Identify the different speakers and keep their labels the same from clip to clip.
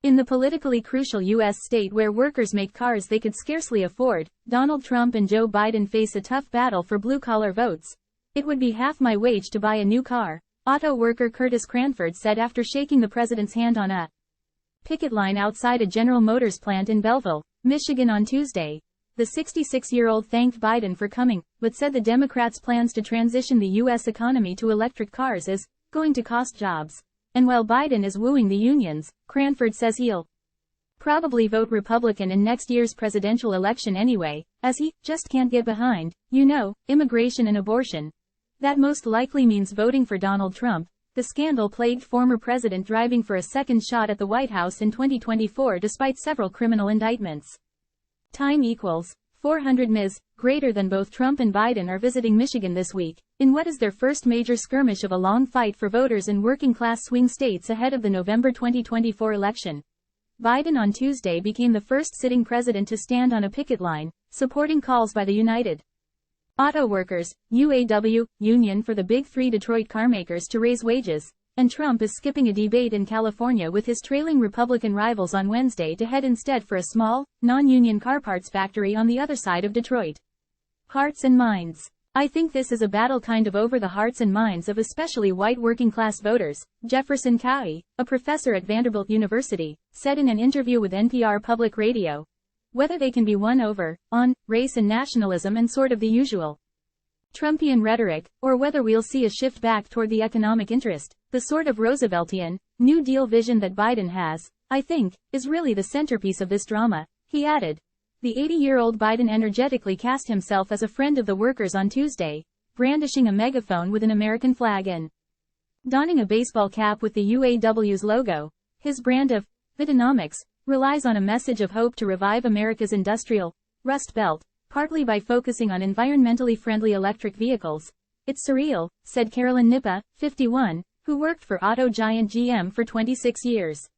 Speaker 1: In the politically crucial U.S. state where workers make cars they could scarcely afford, Donald Trump and Joe Biden face a tough battle for blue-collar votes. It would be half my wage to buy a new car, auto worker Curtis Cranford said after shaking the president's hand on a picket line outside a General Motors plant in Belleville, Michigan on Tuesday. The 66-year-old thanked Biden for coming, but said the Democrats' plans to transition the U.S. economy to electric cars is going to cost jobs. And while Biden is wooing the unions, Cranford says he'll probably vote Republican in next year's presidential election anyway, as he just can't get behind, immigration and abortion. That most likely means voting for Donald Trump, the scandal-plagued former president driving for a second shot at the White House in 2024 despite several criminal indictments. Time equals 400 Ms. Greater than both Trump and Biden are visiting Michigan this week, in what is their first major skirmish of a long fight for voters in working-class swing states ahead of the November 2024 election. Biden on Tuesday became the first sitting president to stand on a picket line, supporting calls by the United Auto Workers, UAW, union for the Big Three Detroit carmakers to raise wages, and Trump is skipping a debate in California with his trailing Republican rivals on Wednesday to head instead for a small, non-union car parts factory on the other side of Detroit. Hearts and minds. I think this is a battle kind of over the hearts and minds of especially white working-class voters, Jefferson Cowie, a professor at Vanderbilt University, said in an interview with NPR Public Radio. Whether they can be won over, on, race and nationalism and sort of the usual Trumpian rhetoric, or whether we'll see a shift back toward the economic interest, the sort of Rooseveltian, New Deal vision that Biden has, I think, is really the centerpiece of this drama, he added. The 80-year-old Biden energetically cast himself as a friend of the workers on Tuesday, brandishing a megaphone with an American flag and donning a baseball cap with the UAW's logo. His brand of Bidenomics relies on a message of hope to revive America's industrial Rust Belt, partly by focusing on environmentally friendly electric vehicles. It's surreal, said Carolyn Nippa, 51, who worked for auto giant GM for 26 years.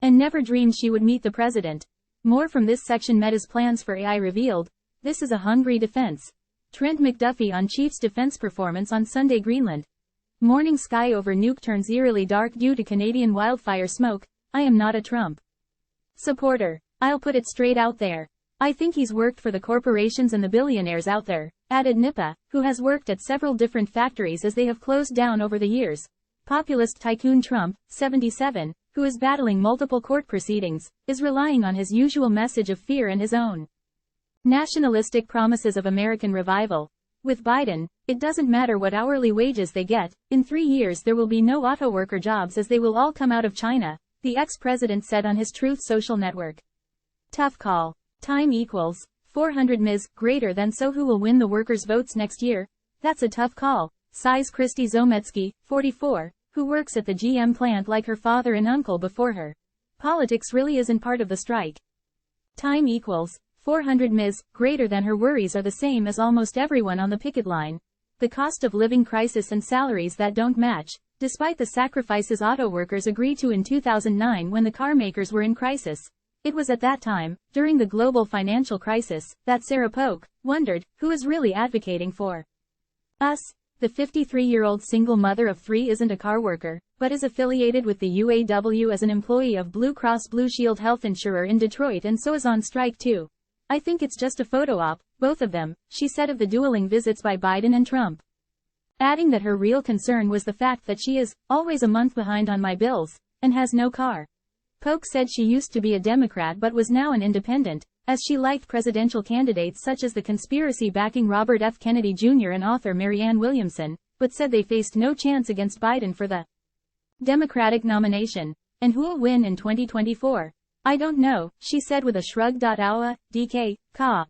Speaker 1: And never dreamed she would meet the president. More from this section. Meta's plans for AI revealed. This is a hungry defense. Trent McDuffie on Chiefs defense performance on Sunday. Greenland. Morning sky over nuke turns eerily dark due to Canadian wildfire smoke. I am not a Trump supporter. I'll put it straight out there. I think he's worked for the corporations and the billionaires out there, added Nippa, who has worked at several different factories as they have closed down over the years. Populist tycoon Trump, 77, who is battling multiple court proceedings, is relying on his usual message of fear and his own nationalistic promises of American revival. With Biden, it doesn't matter what hourly wages they get, in 3 years there will be no auto worker jobs as they will all come out of China, the ex-president said on his Truth Social network. Tough call. Time equals 400 Ms. Greater than so who will win the workers' votes next year? That's a tough call, sighs Christy Zometsky, 44, who works at the GM plant like her father and uncle before her. Politics really isn't part of the strike. Time equals 400 Ms. Greater than her worries are the same as almost everyone on the picket line. The cost of living crisis and salaries that don't match, despite the sacrifices auto workers agreed to in 2009 when the car makers were in crisis. It was at that time, during the global financial crisis, that Sarah Polk wondered, who is really advocating for us? The 53-year-old single mother of 3 isn't a car worker, but is affiliated with the UAW as an employee of Blue Cross Blue Shield health insurer in Detroit and so is on strike too. I think it's just a photo op, both of them, she said of the dueling visits by Biden and Trump. Adding that her real concern was the fact that she is always a month behind on my bills, and has no car. Polk said she used to be a Democrat but was now an independent, as she liked presidential candidates such as the conspiracy backing Robert F. Kennedy Jr. and author Marianne Williamson, but said they faced no chance against Biden for the Democratic nomination. And who'll win in 2024? I don't know, she said with a shrug. DK, Ka.